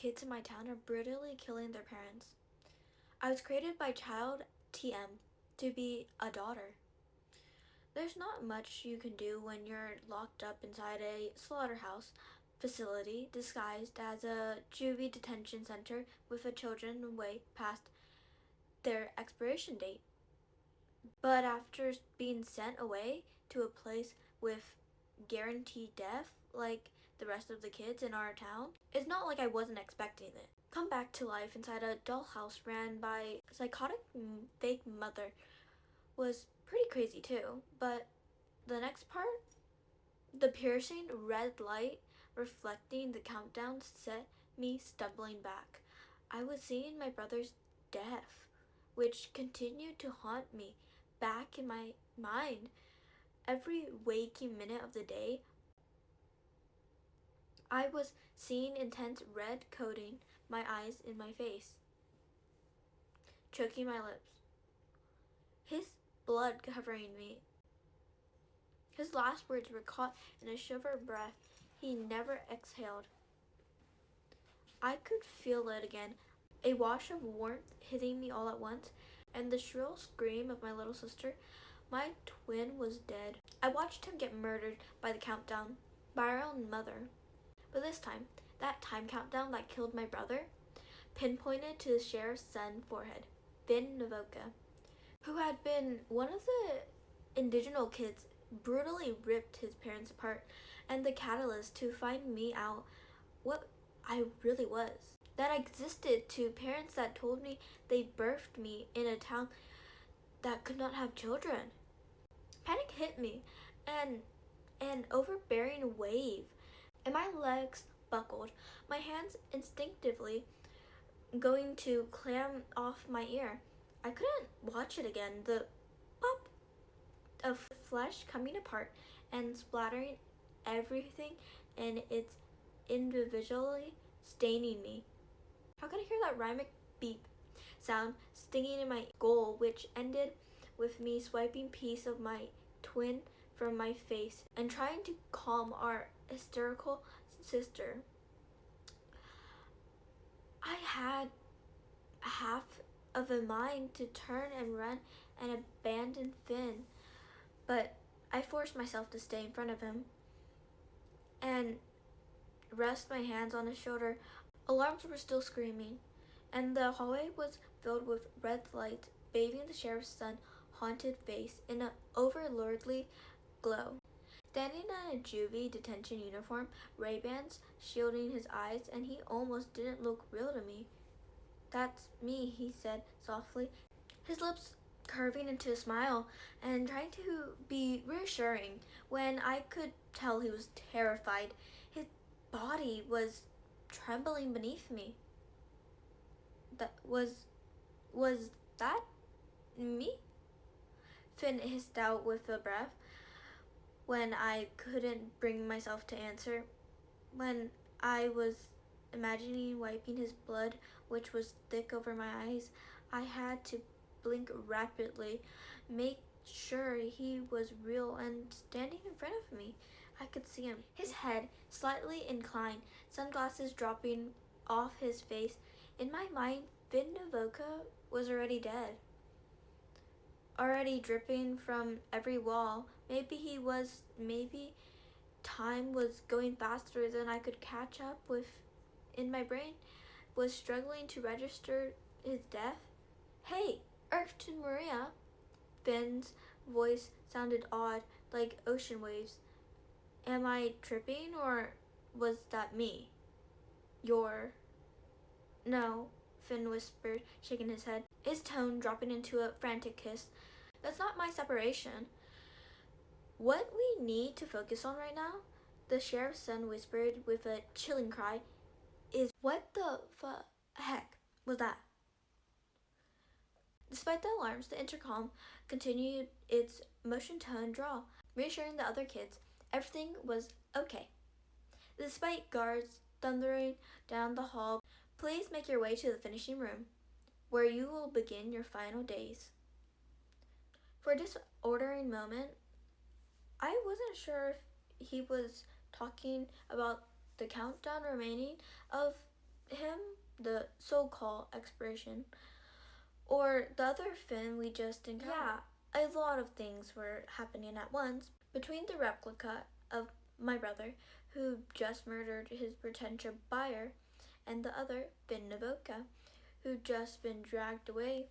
kids in my town are brutally killing their parents. I was created by Child TM to be a daughter. There's not much you can do when you're locked up inside a slaughterhouse facility disguised as a juvie detention center with the children way past their expiration date. But after being sent away to a place with guaranteed death, like the rest of the kids in our town, it's not like I wasn't expecting it. Come back to life inside a dollhouse ran by a psychotic fake mother was pretty crazy too. But the next part, the piercing red light reflecting the countdown set me stumbling back. I was seeing my brother's death, which continued to haunt me back in my mind every waking minute of the day. I was seeing intense red coating my eyes and my face, choking my lips, his blood covering me. His last words were caught in a shiver breath he never exhaled. I could feel it again, a wash of warmth hitting me all at once, and the shrill scream of my little sister. My twin was dead. I watched him get murdered by the countdown, by our own mother. But this time, that time countdown that killed my brother, pinpointed to the sheriff's son's forehead, Finn Novoka, who had been one of the indigenous kids brutally ripped his parents apart, and the catalyst to find me out what I really was. That I existed to parents that told me they birthed me in a town that could not have children. Panic hit me, and an overbearing wave, and my legs buckled, my hands instinctively going to clam off my ear. I couldn't watch it again. The pop of flesh coming apart and splattering everything and it's individually staining me. How could I hear that rhythmic beep sound stinging in my skull, which ended with me swiping piece of my twin from my face and trying to calm our hysterical sister. I had half of a mind to turn and run and abandon Finn, but I forced myself to stay in front of him and rest my hands on his shoulder. Alarms were still screaming, and the hallway was filled with red lights bathing the sheriff's son's haunted face in an overlordly glow. Standing in a juvie detention uniform, Ray-Bans shielding his eyes, and he almost didn't look real to me. "That's me," he said softly, his lips curving into a smile and trying to be reassuring when I could tell he was terrified. His body was trembling beneath me. Was that me?" Finn hissed out with a breath when I couldn't bring myself to answer. When I was imagining wiping his blood, which was thick over my eyes, I had to blink rapidly, make sure he was real and standing in front of me. I could see him, his head slightly inclined, sunglasses dropping off his face. In my mind, Finn Novoka was already dead, already dripping from every wall. Maybe time was going faster than I could catch up with. In my brain was struggling to register his death. "Hey, Earth Maria." Finn's voice sounded odd, like ocean waves. "Am I tripping, or was that me? Your..." "No," Finn whispered, shaking his head, his tone dropping into a frantic hiss. "That's not my separation. What we need to focus on right now," the sheriff's son whispered with a chilling cry, "is what the heck was that?" Despite the alarms, the intercom continued its motion-tone drawl, reassuring the other kids everything was okay. Despite guards thundering down the hall, "Please make your way to the finishing room, where you will begin your final days." For a disordering moment, I wasn't sure if he was talking about the countdown remaining of him, the so-called expedition, or the other Finn we just encountered. Yeah, a lot of things were happening at once. Between the replica of my brother, who just murdered his potential buyer, and the other, Finn Navoka, who'd just been dragged away,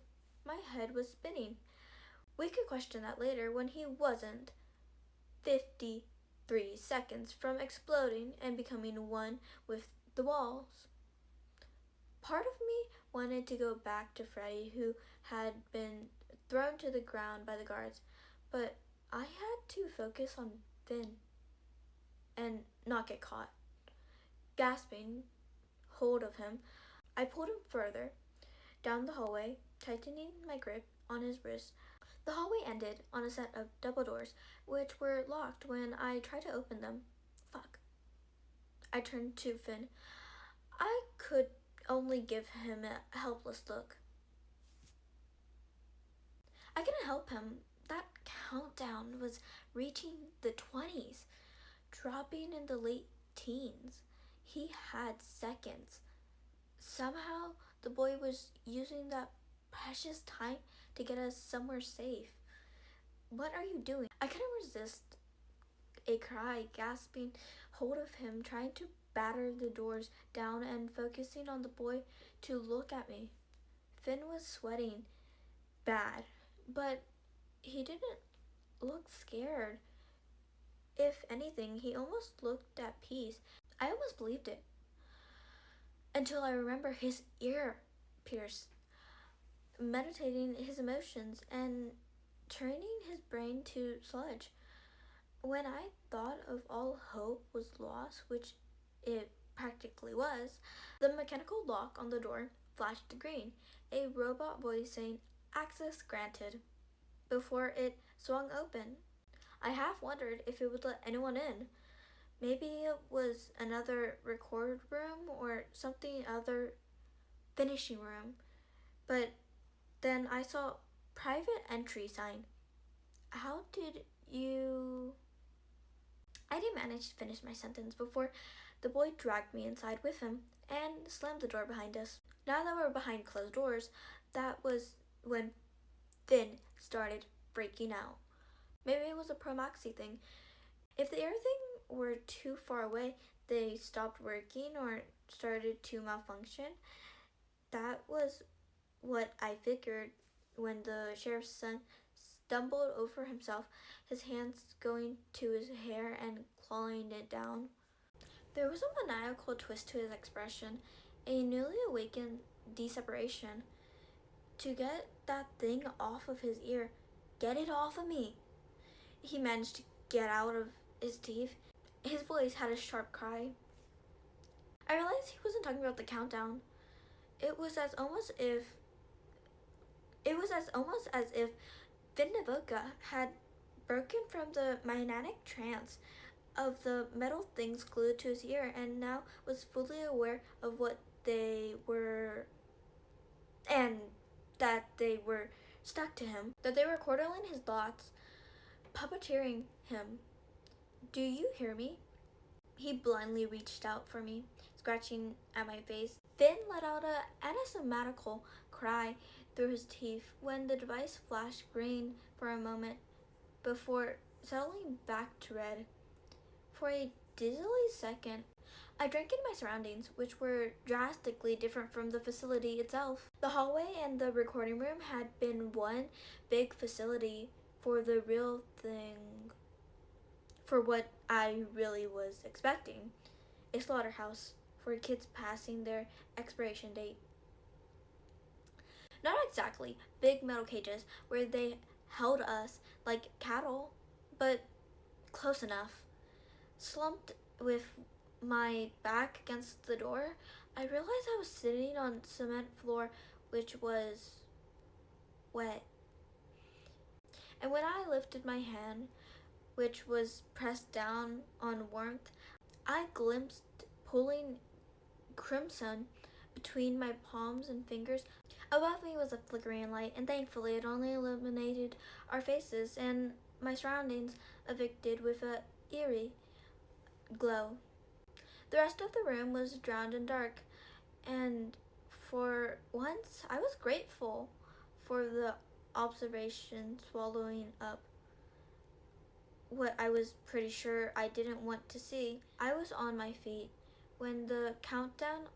my head was spinning. We could question that later when he wasn't 53 seconds from exploding and becoming one with the walls. Part of me wanted to go back to Freddy, who had been thrown to the ground by the guards, but I had to focus on Finn and not get caught. Gasping hold of him, I pulled him further down the hallway, tightening my grip on his wrist. The hallway ended on a set of double doors, which were locked when I tried to open them. Fuck. I turned to Finn. I could only give him a helpless look. I couldn't help him. That countdown was reaching the 20s, dropping in the late teens. He had seconds. Somehow, the boy was using that precious time to get us somewhere safe. What are you doing? I couldn't resist a cry, gasping hold of him, trying to batter the doors down and focusing on the boy to look at me. Finn was sweating bad, but he didn't look scared. If anything, he almost looked at peace. I almost believed it. Until I remember his ear pierced, meditating his emotions and turning his brain to sludge. When I thought of all hope was lost, which it practically was, the mechanical lock on the door flashed green, a robot voice saying, "Access granted," before it swung open. I half wondered if it would let anyone in. Maybe it was another record room or something other finishing room. But then I saw private entry sign. How did you... I didn't manage to finish my sentence before the boy dragged me inside with him and slammed the door behind us. Now that we're behind closed doors, that was when Finn started freaking out. Maybe it was a Promoxy thing. If the everything were too far away, they stopped working or started to malfunction. That was what I figured when the sheriff's son stumbled over himself, his hands going to his hair and clawing it down. There was a maniacal twist to his expression, a newly awakened desperation. To get that thing off of his ear. Get it off of me. He managed to get out of his teeth. His voice had a sharp cry. I realized he wasn't talking about the countdown. It was almost as if Finn Navoka had broken from the magnetic trance of the metal things glued to his ear and now was fully aware of what they were, and that they were stuck to him, that they were controlling his thoughts, puppeteering him. Do you hear me? He blindly reached out for me, scratching at my face. Finn let out an asymptomatical cry through his teeth when the device flashed green for a moment before settling back to red. For a dizzily second, I drank in my surroundings, which were drastically different from the facility itself. The hallway and the recording room had been one big facility for the real thing, for what I really was expecting. A slaughterhouse for kids passing their expiration date. Not exactly big metal cages where they held us like cattle, but close enough. Slumped with my back against the door, I realized I was sitting on cement floor which was wet. And when I lifted my hand, which was pressed down on warmth, I glimpsed pulling crimson between my palms and fingers. Above me was a flickering light, and thankfully it only illuminated our faces and my surroundings, evicted with a eerie glow. The rest of the room was drowned in dark. And for once, I was grateful for the observation swallowing up what I was pretty sure I didn't want to see. I was on my feet when the countdown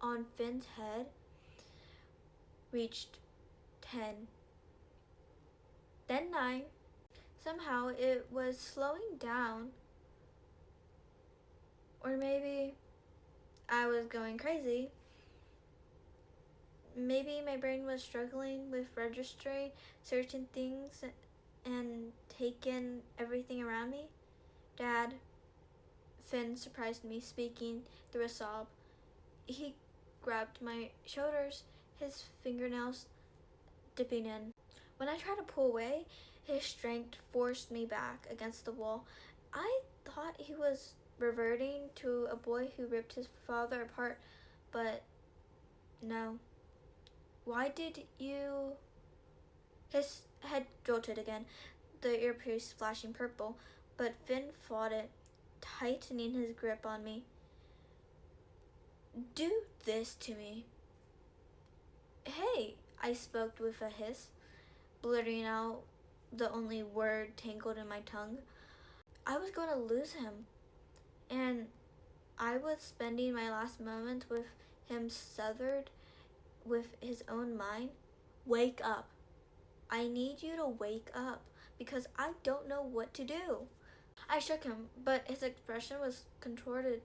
on Finn's head reached 10, then 9. Somehow it was slowing down, or maybe I was going crazy. Maybe my brain was struggling with registering certain things and taking everything around me. Dad, Finn surprised me, speaking through a sob. He grabbed my shoulders, his fingernails dipping in. When I tried to pull away, his strength forced me back against the wall. I thought he was reverting to a boy who ripped his father apart, but no. Why did you... His head jolted again, the earpiece flashing purple, but Finn fought it, tightening his grip on me. Do this to me. Hey, I spoke with a hiss, blurting out the only word tangled in my tongue. I was going to lose him, and I was spending my last moments with him severed with his own mind. Wake up. I need you to wake up, because I don't know what to do. I shook him, but his expression was contorted.